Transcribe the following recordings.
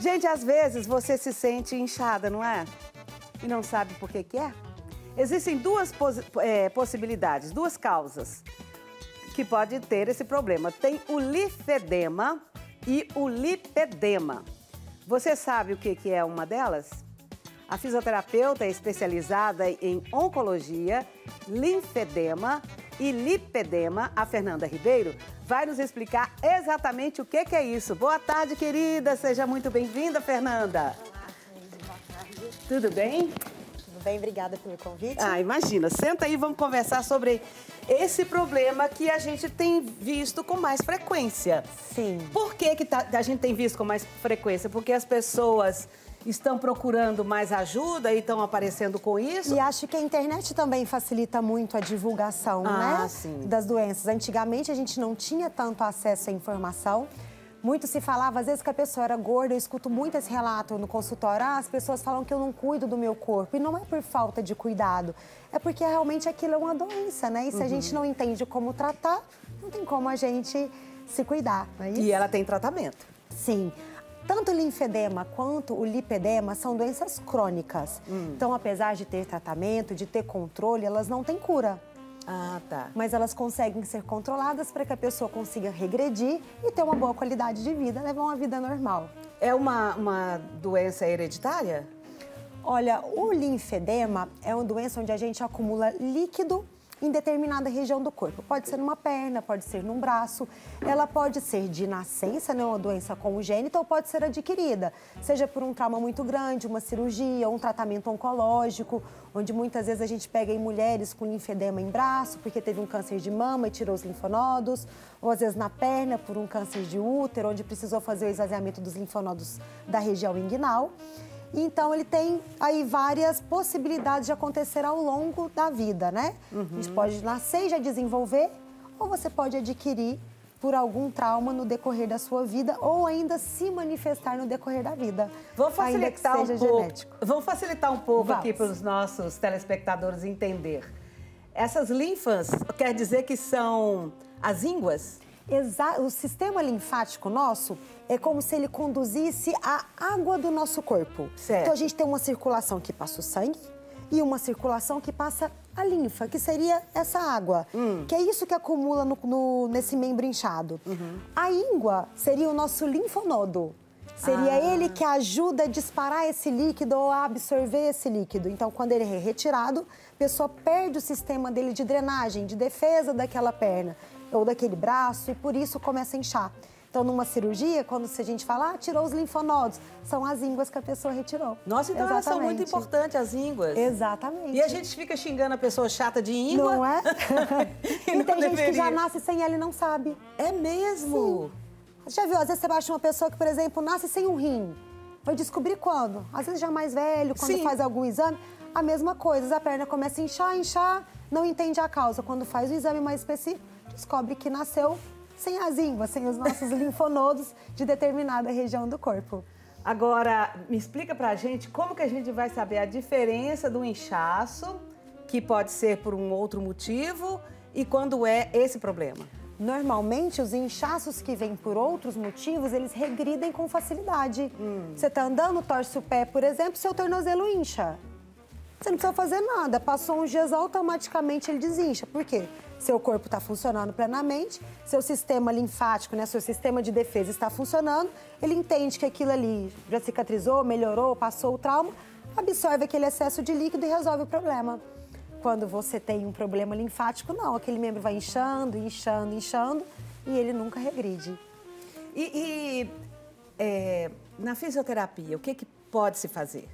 Gente, às vezes você se sente inchada, não é? E não sabe por que é? Existem duas possibilidades, duas causas que pode ter esse problema. Tem o linfedema e o lipedema. Você sabe o que é uma delas? A fisioterapeuta é especializada em oncologia, linfedema e lipedema, a Fernanda Ribeiro, vai nos explicar exatamente o que é isso. Boa tarde, querida. Seja muito bem-vinda, Fernanda. Olá, Cleide. Boa tarde. Tudo bem? Tudo bem, obrigada pelo convite. Ah, imagina. Senta aí, vamos conversar sobre esse problema que a gente tem visto com mais frequência. Sim. Por que a gente tem visto com mais frequência? Porque as pessoas estão procurando mais ajuda e estão aparecendo com isso? E acho que a internet também facilita muito a divulgação, né? Sim. Das doenças. Antigamente a gente não tinha tanto acesso à informação. Muito se falava, às vezes, que a pessoa era gorda. Eu escuto muito esse relato no consultório. As pessoas falam que eu não cuido do meu corpo. E não é por falta de cuidado. É porque realmente aquilo é uma doença, né? E se a gente não entende como tratar, não tem como a gente se cuidar, não é isso? E ela tem tratamento. Sim. Tanto o linfedema quanto o lipedema são doenças crônicas. Então, apesar de ter tratamento, de ter controle, elas não têm cura. Ah, tá. Mas elas conseguem ser controladas para que a pessoa consiga regredir e ter uma boa qualidade de vida, levar uma vida normal. É uma doença hereditária? Olha, o linfedema é uma doença onde a gente acumula líquido em determinada região do corpo. Pode ser numa perna, pode ser num braço. Ela pode ser de nascença, né, uma doença congênita, ou pode ser adquirida, seja por um trauma muito grande, uma cirurgia, um tratamento oncológico, onde muitas vezes a gente pega em mulheres com linfedema em braço, porque teve um câncer de mama e tirou os linfonodos, ou às vezes na perna por um câncer de útero, onde precisou fazer o esvaziamento dos linfonodos da região inguinal. Então, ele tem aí várias possibilidades de acontecer ao longo da vida, né? A gente pode nascer e já desenvolver, ou você pode adquirir por algum trauma no decorrer da sua vida, ou ainda se manifestar no decorrer da vida. Vamos facilitar ainda que seja genético. Vamos facilitar um pouco Vamos. aqui para os nossos telespectadores entender. Essas linfas, quer dizer que são as ínguas? O sistema linfático nosso é como se ele conduzisse a água do nosso corpo. Certo. Então, a gente tem uma circulação que passa o sangue e uma circulação que passa a linfa, que seria essa água. Que é isso que acumula nesse membro inchado. A íngua seria o nosso linfonodo. Seria ele que ajuda a disparar esse líquido ou a absorver esse líquido. Então, quando ele é retirado, a pessoa perde o sistema dele de drenagem, de defesa daquela perna ou daquele braço, e por isso começa a inchar. Então, numa cirurgia, quando a gente fala, tirou os linfonodos, são as ínguas que a pessoa retirou. Nossa, então elas são muito importantes, as ínguas. Exatamente. E a gente fica xingando a pessoa chata de íngua. Não é? E tem gente que já nasce sem ela e não sabe. É mesmo? Sim. Você já viu, às vezes você baixa uma pessoa que, por exemplo, nasce sem um rim. Vai descobrir quando? Às vezes já mais velho, quando faz algum exame. A mesma coisa, a perna começa a inchar, não entende a causa. Quando faz o exame mais específico, descobre que nasceu sem as ínguas, sem os nossos linfonodos de determinada região do corpo. Agora, me explica pra gente como que a gente vai saber a diferença do inchaço, que pode ser por um outro motivo, e quando é esse problema? Normalmente, os inchaços que vêm por outros motivos, eles regridem com facilidade. Você tá andando, torce o pé, por exemplo, seu tornozelo incha. Você não precisa fazer nada, passou uns dias, automaticamente ele desincha. Por quê? Seu corpo está funcionando plenamente, seu sistema linfático, né, seu sistema de defesa está funcionando, ele entende que aquilo ali já cicatrizou, melhorou, passou o trauma, absorve aquele excesso de líquido e resolve o problema. Quando você tem um problema linfático, não, aquele membro vai inchando, inchando, inchando e ele nunca regride. Na fisioterapia, o que pode se fazer?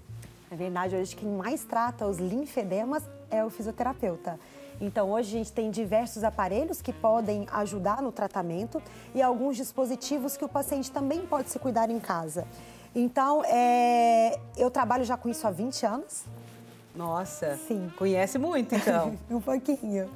Na verdade, hoje quem mais trata os linfedemas é o fisioterapeuta. Então, hoje a gente tem diversos aparelhos que podem ajudar no tratamento e alguns dispositivos que o paciente também pode se cuidar em casa. Então, eu trabalho já com isso há 20 anos. Nossa, sim. Conhece muito, então. Um pouquinho.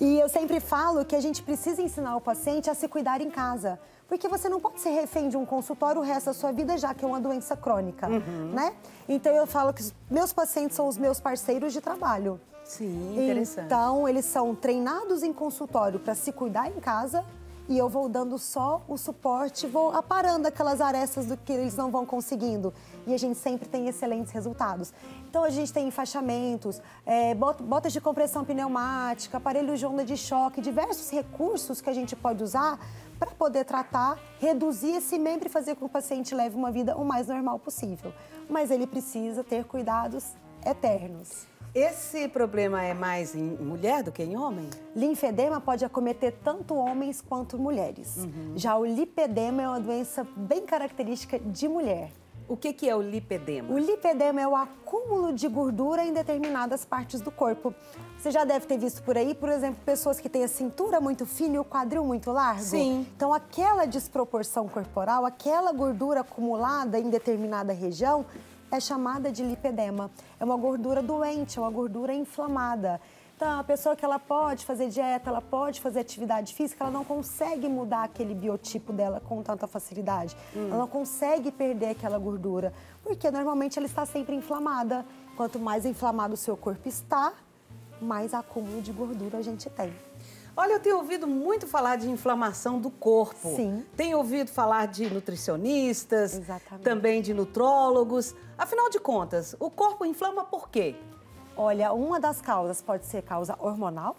E eu sempre falo que a gente precisa ensinar o paciente a se cuidar em casa. Porque você não pode ser refém de um consultório o resto da sua vida, já que é uma doença crônica, né? Então, eu falo que os meus pacientes são os meus parceiros de trabalho. Sim, interessante. Então, eles são treinados em consultório para se cuidar em casa e eu vou dando só o suporte, vou aparando aquelas arestas do que eles não vão conseguindo. E a gente sempre tem excelentes resultados. Então, a gente tem enfaixamentos, botas de compressão pneumática, aparelho de onda de choque, diversos recursos que a gente pode usar para poder tratar, reduzir esse membro e fazer com que o paciente leve uma vida o mais normal possível. Mas ele precisa ter cuidados eternos. Esse problema é mais em mulher do que em homem? Linfedema pode acometer tanto homens quanto mulheres. Já o lipedema é uma doença bem característica de mulher. O que é o lipedema? O lipedema é o acúmulo de gordura em determinadas partes do corpo. Você já deve ter visto por aí, por exemplo, pessoas que têm a cintura muito fina e o quadril muito largo. Sim. Então, aquela desproporção corporal, aquela gordura acumulada em determinada região, é chamada de lipedema. É uma gordura doente, é uma gordura inflamada. Então, a pessoa que ela pode fazer dieta, ela pode fazer atividade física, ela não consegue mudar aquele biotipo dela com tanta facilidade. Ela não consegue perder aquela gordura, porque normalmente ela está sempre inflamada. Quanto mais inflamado o seu corpo está, mais acúmulo de gordura a gente tem. Olha, eu tenho ouvido muito falar de inflamação do corpo. Sim. Tenho ouvido falar de nutricionistas, Exatamente. também de nutrólogos. Afinal de contas, o corpo inflama por quê? Olha, uma das causas pode ser causa hormonal.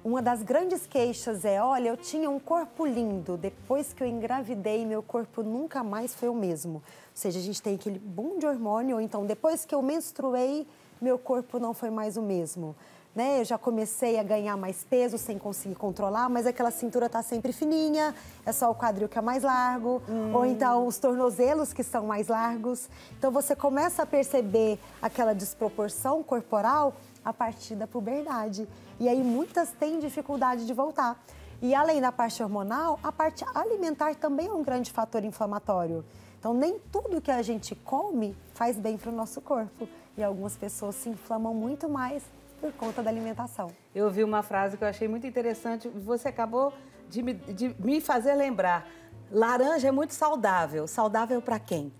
Uma das grandes queixas é, olha, eu tinha um corpo lindo, depois que eu engravidei, meu corpo nunca mais foi o mesmo. Ou seja, a gente tem aquele boom de hormônio, ou então depois que eu menstruei, meu corpo não foi mais o mesmo. Né? Eu já comecei a ganhar mais peso sem conseguir controlar, mas aquela cintura tá sempre fininha, é só o quadril que é mais largo, ou então os tornozelos que são mais largos. Então você começa a perceber aquela desproporção corporal a partir da puberdade. E aí muitas têm dificuldade de voltar. E além da parte hormonal, a parte alimentar também é um grande fator inflamatório. Então nem tudo que a gente come faz bem para o nosso corpo. E algumas pessoas se inflamam muito mais por conta da alimentação. Eu ouvi uma frase que eu achei muito interessante, você acabou de me fazer lembrar. Laranja é muito saudável. Saudável para quem?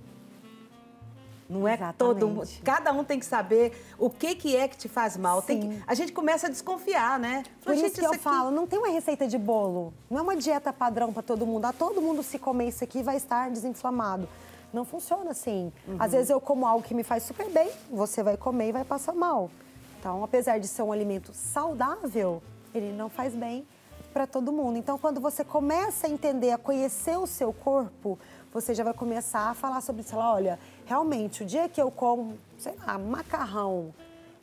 Não é todo mundo. Cada um tem que saber o que é que te faz mal. A gente começa a desconfiar, né? Por isso que eu falo, não tem uma receita de bolo. Não é uma dieta padrão para todo mundo. Todo mundo se comer isso aqui vai estar desinflamado. Não funciona assim. Às vezes eu como algo que me faz super bem, você vai comer e vai passar mal. Então, apesar de ser um alimento saudável, ele não faz bem para todo mundo. Então, quando você começa a entender, a conhecer o seu corpo, você já vai começar a falar sobre isso. Olha, realmente, o dia que eu como, sei lá, macarrão,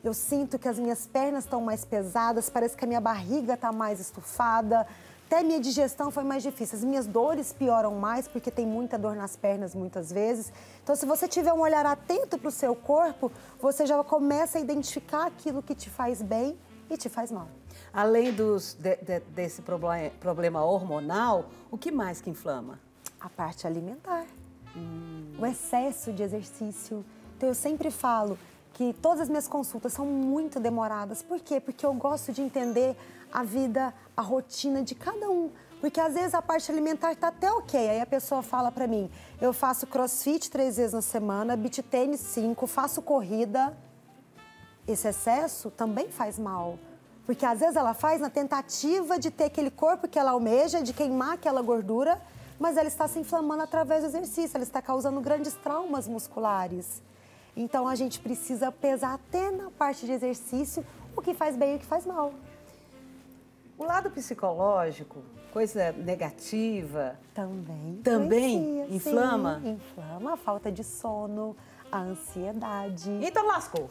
eu sinto que as minhas pernas estão mais pesadas, parece que a minha barriga está mais estufada, até minha digestão foi mais difícil. As minhas dores pioram mais, porque tem muita dor nas pernas muitas vezes. Então, se você tiver um olhar atento para o seu corpo, você já começa a identificar aquilo que te faz bem e te faz mal. Além desse problema hormonal, o que mais que inflama? A parte alimentar. O excesso de exercício. Então, eu sempre falo que todas as minhas consultas são muito demoradas. Por quê? Porque eu gosto de entender a vida, a rotina de cada um. Porque às vezes a parte alimentar tá até ok. Aí a pessoa fala pra mim, eu faço crossfit 3 vezes na semana, beach tênis 5, faço corrida. Esse excesso também faz mal. Porque às vezes ela faz na tentativa de ter aquele corpo que ela almeja, de queimar aquela gordura, mas ela está se inflamando através do exercício, ela está causando grandes traumas musculares. Então, a gente precisa pesar até na parte de exercício o que faz bem e o que faz mal. O lado psicológico, coisa negativa... Também inflama? Sim, inflama a falta de sono, a ansiedade. Então lascou.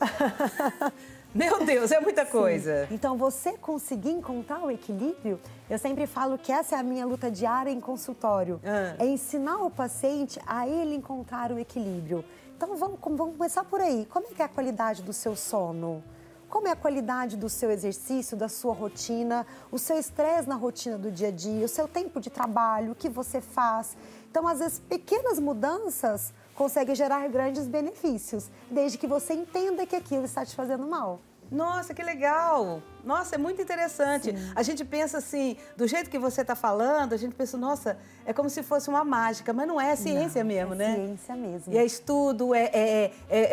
Meu Deus, é muita coisa. Então, você conseguir encontrar o equilíbrio, eu sempre falo que essa é a minha luta diária em consultório. É ensinar o paciente a ele encontrar o equilíbrio. Então, vamos começar por aí. Como é que é a qualidade do seu sono? Como é a qualidade do seu exercício, da sua rotina, o seu estresse na rotina do dia a dia, o seu tempo de trabalho, o que você faz? Então, às vezes, pequenas mudanças conseguem gerar grandes benefícios, desde que você entenda que aquilo está te fazendo mal. Nossa, que legal! Nossa, é muito interessante. Sim. A gente pensa assim, do jeito que você está falando, a gente pensa, nossa, é como se fosse uma mágica, mas não é, ciência mesmo, né? Ciência mesmo. E é estudo, é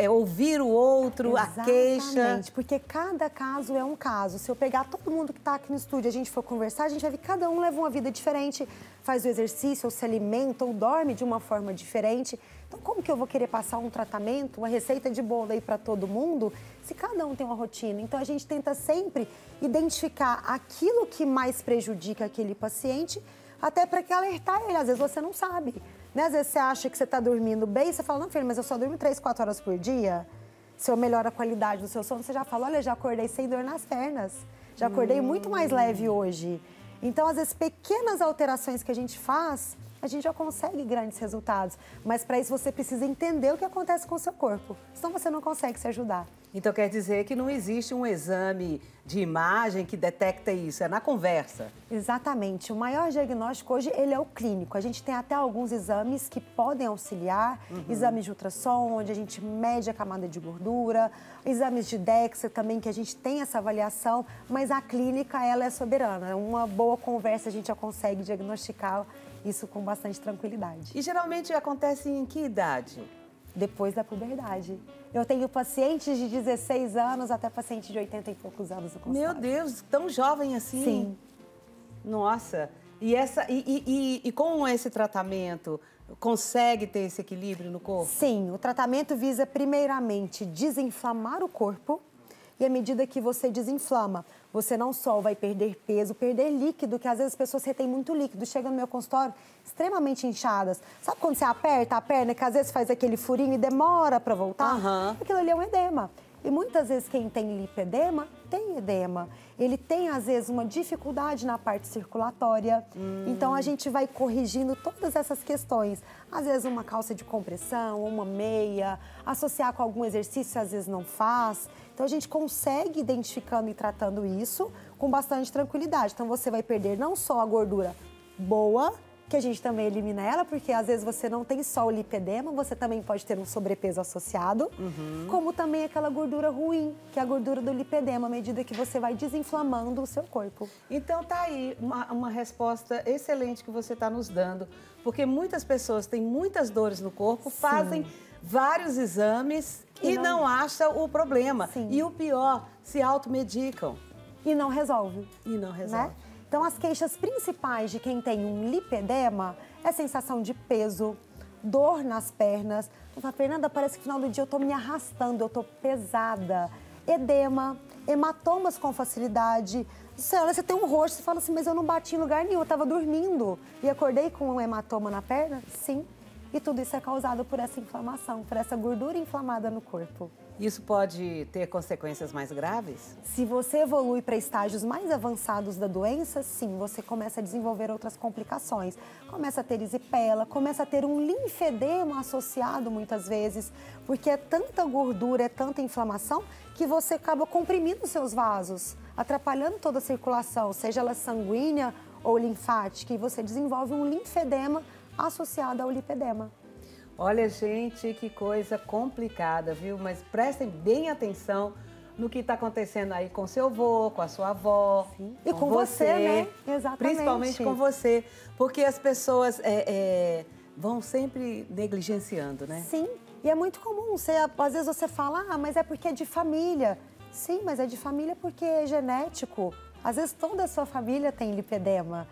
ouvir o outro, Exatamente, a queixa. porque cada caso é um caso. Se eu pegar todo mundo que está aqui no estúdio e a gente for conversar, a gente vai ver que cada um leva uma vida diferente, faz o exercício, ou se alimenta, ou dorme de uma forma diferente. Então, como que eu vou querer passar um tratamento, uma receita de bolo aí para todo mundo, se cada um tem uma rotina? Então, a gente tenta sempre identificar aquilo que mais prejudica aquele paciente, até para que alertar ele. Às vezes você não sabe, né? Às vezes você acha que você está dormindo bem, você fala, não, filho, mas eu só durmo 3, 4 horas por dia. Se eu melhoro a qualidade do seu sono, você já fala, olha, já acordei sem dor nas pernas, já acordei muito mais leve hoje. Então, às vezes, pequenas alterações que a gente faz, a gente já consegue grandes resultados. Mas para isso você precisa entender o que acontece com o seu corpo. Senão você não consegue se ajudar. Então quer dizer que não existe um exame de imagem que detecta isso, é na conversa. Exatamente. O maior diagnóstico hoje, ele é o clínico. A gente tem até alguns exames que podem auxiliar. Exames de ultrassom, onde a gente mede a camada de gordura. Exames de DEXA também, que a gente tem essa avaliação. Mas a clínica, ela é soberana. Uma boa conversa, a gente já consegue diagnosticar isso com bastante tranquilidade. E geralmente acontece em que idade? Depois da puberdade. Eu tenho pacientes de 16 anos até paciente de 80 e poucos anos no consultório. Meu Deus, tão jovem assim? Sim. Nossa, e com esse tratamento, consegue ter esse equilíbrio no corpo? Sim, o tratamento visa primeiramente desinflamar o corpo. E à medida que você desinflama, você não só vai perder peso, perder líquido, que às vezes as pessoas retêm muito líquido, chegam no meu consultório extremamente inchadas. Sabe quando você aperta a perna, que às vezes faz aquele furinho e demora para voltar? Aquilo ali é um edema. E muitas vezes quem tem lipedema, tem edema. Ele tem, às vezes, uma dificuldade na parte circulatória. Então, a gente vai corrigindo todas essas questões. Às vezes, uma calça de compressão, uma meia, associar com algum exercício, às vezes não faz. Então, a gente consegue identificando e tratando isso com bastante tranquilidade. Então, você vai perder não só a gordura boa, que a gente também elimina ela, porque às vezes você não tem só o lipedema, você também pode ter um sobrepeso associado, como também aquela gordura ruim, que é a gordura do lipedema, à medida que você vai desinflamando o seu corpo. Então tá aí uma resposta excelente que você está nos dando, porque muitas pessoas têm muitas dores no corpo, fazem vários exames e não acham o problema. Sim. E o pior, se automedicam. E não resolve. E não resolve. Né? Então, as queixas principais de quem tem um lipedema é a sensação de peso, dor nas pernas. Fala, Fernanda, parece que no final do dia eu estou me arrastando, eu estou pesada. Edema, hematomas com facilidade. Você tem um rosto, você fala assim, mas eu não bati em lugar nenhum, eu estava dormindo e acordei com um hematoma na perna? Sim. E tudo isso é causado por essa inflamação, por essa gordura inflamada no corpo. Isso pode ter consequências mais graves? Se você evolui para estágios mais avançados da doença, sim, você começa a desenvolver outras complicações. Começa a ter erisipela, começa a ter um linfedema associado muitas vezes, porque é tanta gordura, é tanta inflamação, que você acaba comprimindo seus vasos, atrapalhando toda a circulação, seja ela sanguínea ou linfática, e você desenvolve um linfedema associado ao lipedema. Olha, gente, que coisa complicada, viu? Mas prestem bem atenção no que está acontecendo aí com seu avô, com a sua avó. Sim. E com você, né? Exatamente. Principalmente com você, porque as pessoas vão sempre negligenciando, né? Sim, e é muito comum. Às vezes você fala, mas é porque é de família. Sim, mas é de família porque é genético. Às vezes toda a sua família tem lipedema,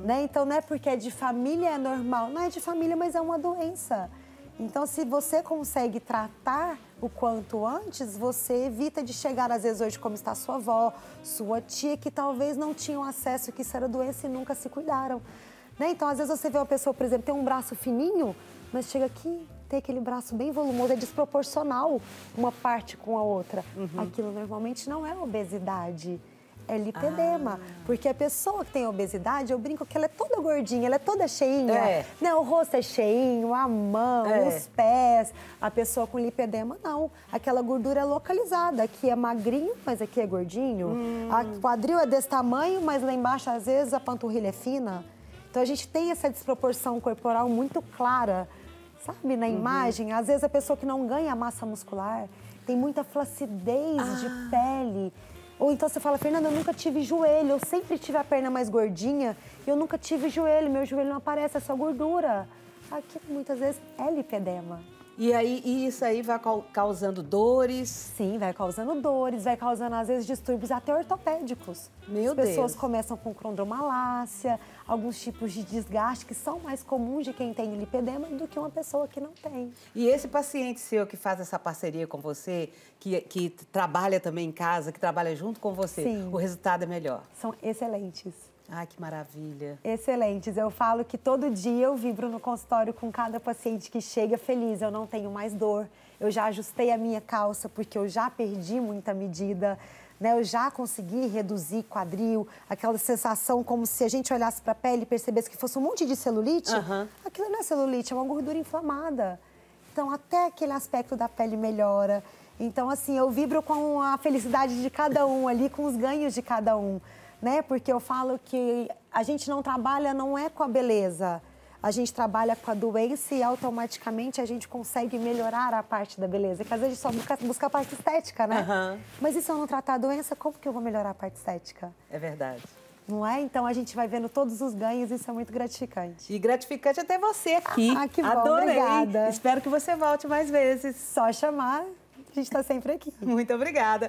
né? Então não é porque é de família é normal. Não é de família, mas é uma doença. Então, se você consegue tratar o quanto antes, você evita de chegar, às vezes, hoje, como está sua avó, sua tia, que talvez não tinham acesso que isso era doença e nunca se cuidaram. Né? Então, às vezes, você vê uma pessoa, por exemplo, tem um braço fininho, mas chega aqui, tem aquele braço bem volumoso, é desproporcional uma parte com a outra. Aquilo, normalmente, não é obesidade. É lipedema, porque a pessoa que tem obesidade, eu brinco que ela é toda gordinha, ela é toda cheinha, né? O rosto é cheinho, a mão, os pés. A pessoa com lipedema, não. Aquela gordura é localizada, aqui é magrinho, mas aqui é gordinho. O quadril é desse tamanho, mas lá embaixo, às vezes, a panturrilha é fina. Então, a gente tem essa desproporção corporal muito clara, sabe, na imagem. Às vezes, a pessoa que não ganha massa muscular, tem muita flacidez de pele. Ou então você fala, Fernanda, eu nunca tive joelho, eu sempre tive a perna mais gordinha e eu nunca tive joelho, meu joelho não aparece, é só gordura. Aqui, muitas vezes, é lipedema. E isso aí vai causando dores? Sim, vai causando dores, vai causando, às vezes, distúrbios até ortopédicos. Meu As pessoas Deus. começam com condromalácia, alguns tipos de desgaste que são mais comuns de quem tem lipedema do que uma pessoa que não tem. E esse paciente seu que faz essa parceria com você, que trabalha também em casa, que trabalha junto com você, Sim. o resultado é melhor? São excelentes. Ai, que maravilha. Excelentes. Eu falo que todo dia eu vibro no consultório com cada paciente que chega feliz. Eu não tenho mais dor, eu já ajustei a minha calça porque eu já perdi muita medida, né? Eu já consegui reduzir quadril, aquela sensação como se a gente olhasse para a pele e percebesse que fosse um monte de celulite. Aquilo não é celulite, é uma gordura inflamada. Então, até aquele aspecto da pele melhora. Então, assim, eu vibro com a felicidade de cada um ali, com os ganhos de cada um. Né? Porque eu falo que a gente não trabalha, não é com a beleza, a gente trabalha com a doença e automaticamente a gente consegue melhorar a parte da beleza, que às vezes a gente só busca a parte estética, né? Mas e se eu não tratar a doença, como que eu vou melhorar a parte estética? É verdade. Não é? Então a gente vai vendo todos os ganhos, isso é muito gratificante. E gratificante até você aqui. Ah, que bom, adorei. obrigada. Espero que você volte mais vezes. Só chamar, a gente está sempre aqui. Muito obrigada.